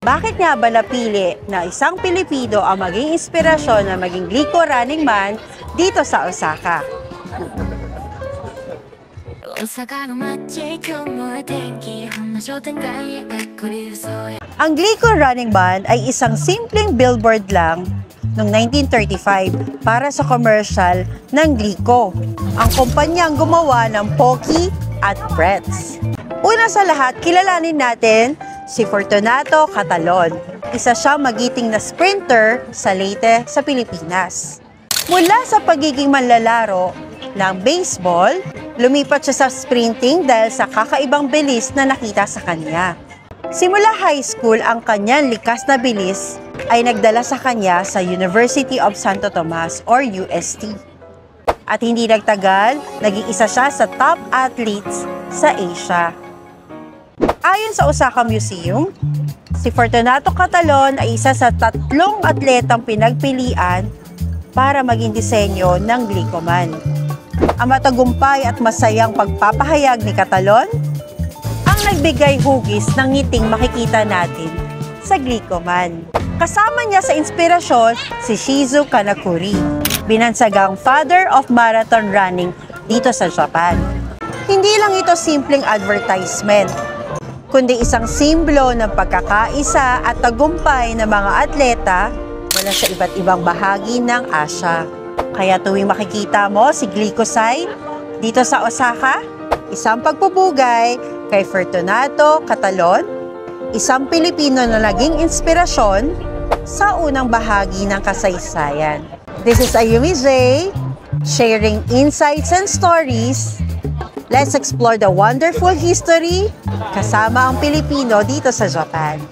Bakit nga ba napili na isang Pilipino ang maging inspirasyon na maging Glico Running Man dito sa Osaka? Ang Glico Running Man ay isang simpleng billboard lang noong 1935 para sa commercial ng Glico, ang kumpanyang gumawa ng Pocky at Pretz. Una sa lahat, kilalanin natin si Fortunato Catalon. Isa siyang magiting na sprinter sa Leyte sa Pilipinas. Mula sa pagiging manlalaro ng baseball, lumipat siya sa sprinting dahil sa kakaibang bilis na nakita sa kanya. Simula high school, ang kanyang likas na bilis ay nagdala sa kanya sa University of Santo Tomas or UST. At hindi nagtagal, naging isa siya sa top athletes sa Asia. Ayon sa Osaka Museum, si Fortunato Catalon ay isa sa 3 atletang pinagpilian para maging disenyo ng Glico Man. Ang matagumpay at masayang pagpapahayag ni Catalon ang nagbigay hugis ng ngiting makikita natin sa Glico Man. Kasama niya sa inspirasyon si Shizu Kanakuri, binansagang father of marathon running dito sa Japan. Hindi lang ito simpleng advertisement, kundi isang simbolo ng pagkakaisa at tagumpay ng mga atleta mula sa iba't ibang bahagi ng Asia. Kaya tuwing makikita mo si Glico sign dito sa Osaka, isang pagpupugay kay Fortunato Catalon, isang Pilipino na naging inspirasyon sa unang bahagi ng kasaysayan. This is Ayumi J, sharing insights and stories. Let's explore the wonderful history kasama ang Pilipino dito sa Japan.